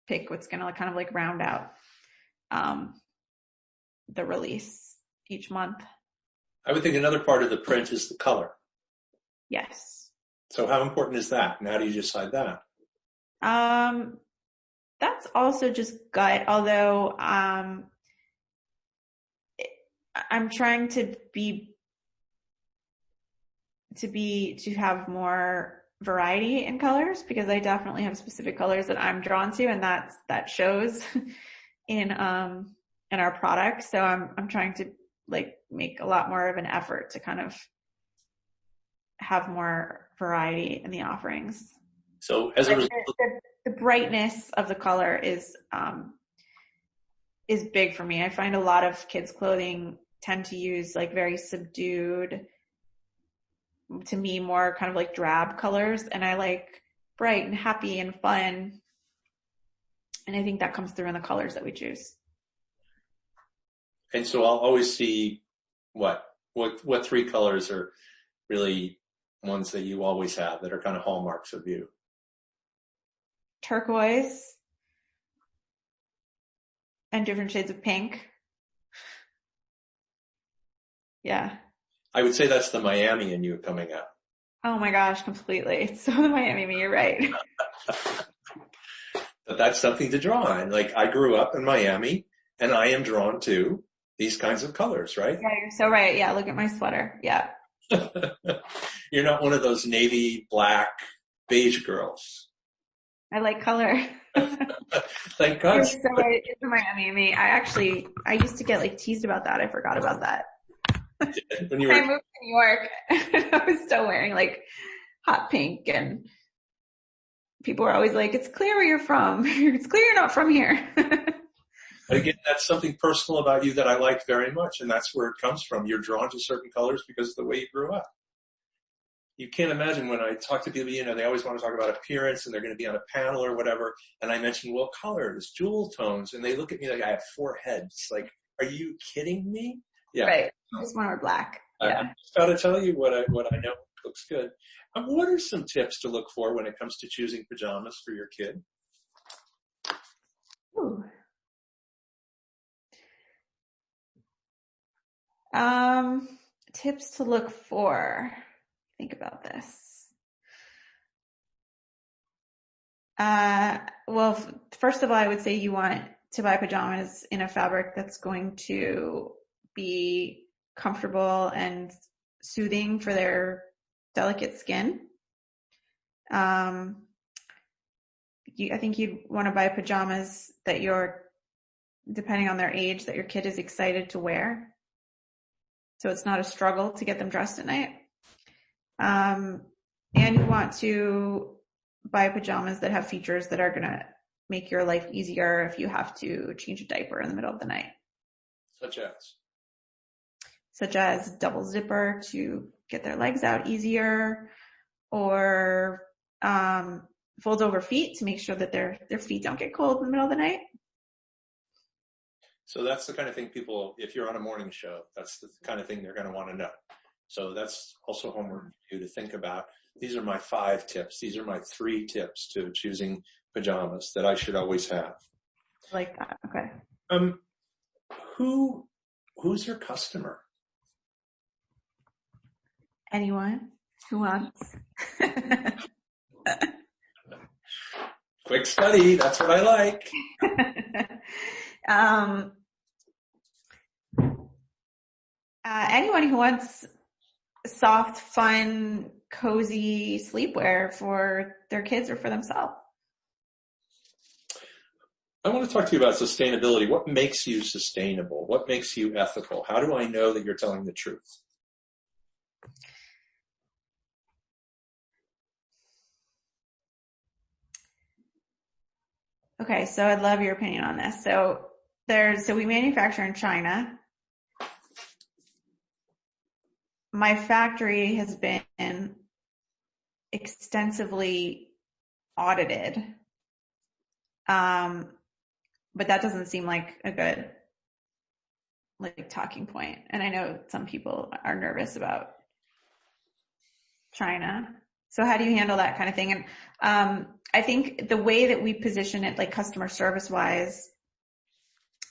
pick what's going to kind of like round out the release each month. I would think another part of the print is the color. Yes. So how important is that? And how do you decide that? That's also just gut, although I'm trying to have more variety in colors, because I definitely have specific colors that I'm drawn to, and that shows in our products. So I'm trying to like make a lot more of an effort to kind of have more variety in the offerings. So as a result, the brightness of the color is big for me. I find a lot of kids' clothing tend to use like very subdued, to me, more kind of like drab colors, and I like bright and happy and fun. And I think that comes through in the colors that we choose. And so I'll always see what 3 colors are really ones that you always have that are kind of hallmarks of you. Turquoise and different shades of pink. Yeah. I would say that's the Miami in you coming out. Oh my gosh, completely. It's so the Miami me, you're right. But that's something to draw on. Like, I grew up in Miami, and I am drawn to these kinds of colors, right? Yeah, you're so right. Yeah, look at my sweater. Yeah. You're not one of those navy, black, beige girls. I like color. Thank God. You're so right. It's the Miami me. I used to get like teased about that. I forgot about that. When you I moved to New York, I was still wearing like hot pink, and people were always like, "It's clear where you're from. It's clear you're not from here." But again, that's something personal about you that I like very much, and that's where it comes from. You're drawn to certain colors because of the way you grew up. You can't imagine when I talk to people, they always want to talk about appearance, and they're going to be on a panel or whatever, and I mention, well, colors, jewel tones, and they look at me like I have 4 heads. Like, are you kidding me? Yeah. Right. I just want to wear black. Yeah. I just got to tell you what I know looks good. What are some tips to look for when it comes to choosing pajamas for your kid? Ooh. Tips to look for. Think about this. Well, first of all, I would say you want to buy pajamas in a fabric that's going to be comfortable and soothing for their delicate skin. I think you'd want to buy pajamas that depending on their age, that your kid is excited to wear. So it's not a struggle to get them dressed at night. And you want to buy pajamas that have features that are going to make your life easier if you have to change a diaper in the middle of the night. Such as double zipper to get their legs out easier, or fold over feet to make sure that their feet don't get cold in the middle of the night. So that's the kind of thing people, if you're on a morning show, that's the kind of thing they're going to want to know. So that's also homework for you to think about. These are my 5 tips. These are my 3 tips to choosing pajamas that I should always have. I like that. Okay. Who's your customer? Anyone who wants. Quick study. That's what I like. Anyone who wants soft, fun, cozy sleepwear for their kids or for themselves. I want to talk to you about sustainability. What makes you sustainable? What makes you ethical? How do I know that you're telling the truth? Okay, so I'd love your opinion on this. So we manufacture in China. My factory has been extensively audited. But that doesn't seem like a good talking point. And I know some people are nervous about China. So how do you handle that kind of thing? And I think the way that we position it, like customer service wise,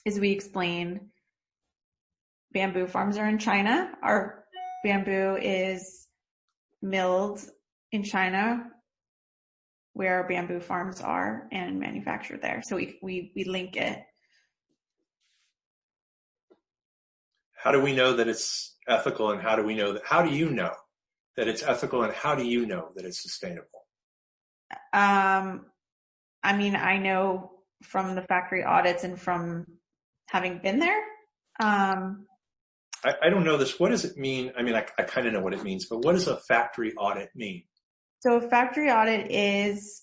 is we explain bamboo farms are in China. Our bamboo is milled in China, where our bamboo farms are, and manufactured there. So we link it. How do we know that it's ethical, and how do you know that it's ethical, and how do you know that it's sustainable? I mean, I know from the factory audits and from having been there. I don't know this. What does it mean? I mean, I kind of know what it means, but what does a factory audit mean? So a factory audit is,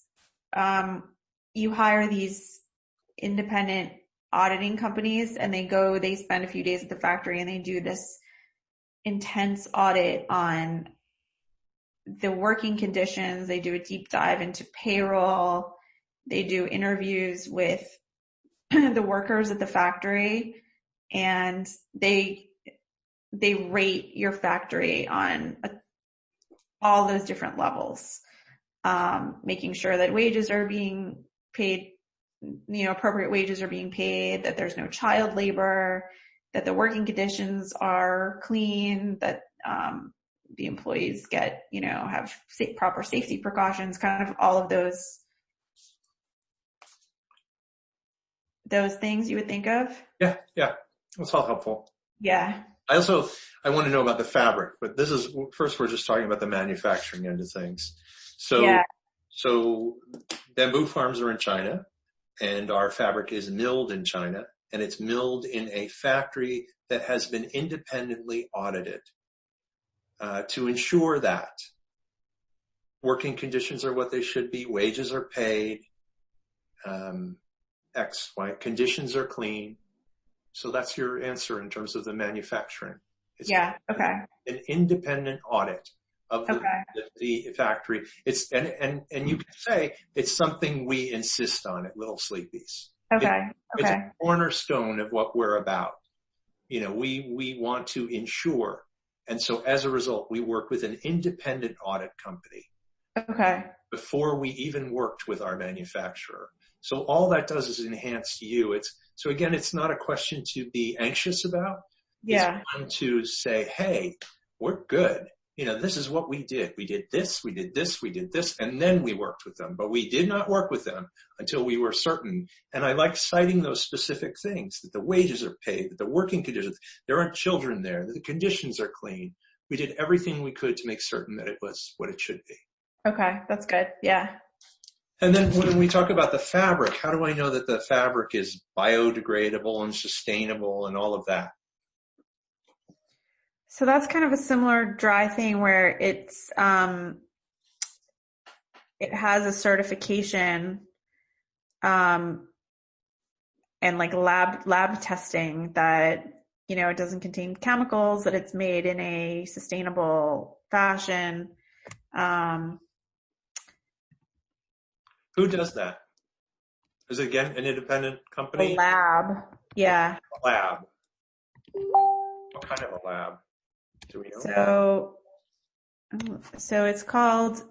you hire these independent auditing companies, and they spend a few days at the factory, and they do this intense audit on the working conditions. They do a deep dive into payroll. They do interviews with the workers at the factory, and they rate your factory on all those different levels, making sure that wages are being paid, appropriate wages are being paid, that there's no child labor, that the working conditions are clean, that the employees get, have proper safety precautions, kind of all of those things you would think of. Yeah. That's all helpful. Yeah. I want to know about the fabric, but first we're just talking about the manufacturing end of things. So bamboo farms are in China, and our fabric is milled in China, and it's milled in a factory that has been independently audited to ensure that working conditions are what they should be, wages are paid, X, Y, conditions are clean. So that's your answer in terms of the manufacturing. It's Okay. An independent audit of the factory. And you can say it's something we insist on at Little Sleepies. It's a cornerstone of what we're about. We want to ensure. And so as a result, we work with an independent audit company. Okay. Before we even worked with our manufacturer. So all that does is enhance you. So again, it's not a question to be anxious about. Yeah. It's one to say, hey, we're good. This is what we did. We did this, we did this, we did this, and then we worked with them. But we did not work with them until we were certain. And I like citing those specific things, that the wages are paid, that the working conditions, there aren't children there, that the conditions are clean. We did everything we could to make certain that it was what it should be. Okay, that's good. Yeah. And then when we talk about the fabric, how do I know that the fabric is biodegradable and sustainable and all of that? So that's kind of a similar dry thing where it has a certification, and like lab testing that, it doesn't contain chemicals, that it's made in a sustainable fashion. Who does that? Is it, again, an independent company? A lab. Yeah. A lab. What kind of a lab? Do we know? So it's called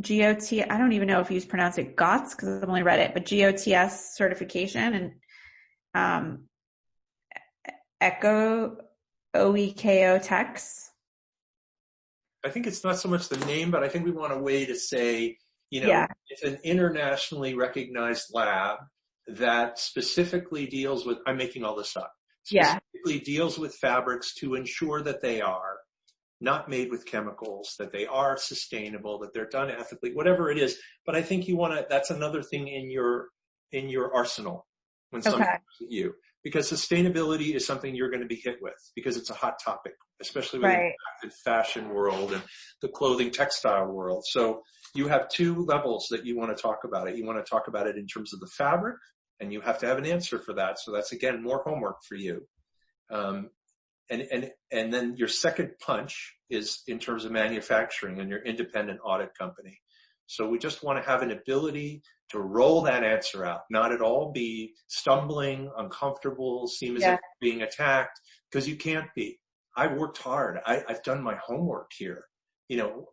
GOT. I don't even know if you pronounce it GOTS because I've only read it, but GOTS certification, and OEKO Techs. I think it's not so much the name, but I think we want a way to say, it's an internationally recognized lab that specifically deals with, I'm making all this up, specifically deals with fabrics to ensure that they are not made with chemicals, that they are sustainable, that they're done ethically, whatever it is. But I think that's another thing in your arsenal when someone comes at you. Because sustainability is something you're going to be hit with because it's a hot topic, especially within the fashion world and the clothing textile world. So you have two levels that you want to talk about it. You want to talk about it in terms of the fabric, and you have to have an answer for that. So that's, again, more homework for you. And then your second punch is in terms of manufacturing and your independent audit company. So we just want to have an ability to roll that answer out, not at all be stumbling, uncomfortable, seem as if being attacked, because you can't be. I've worked hard. I've done my homework here.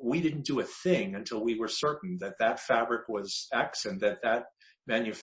we didn't do a thing until we were certain that that fabric was X and that that manufacturer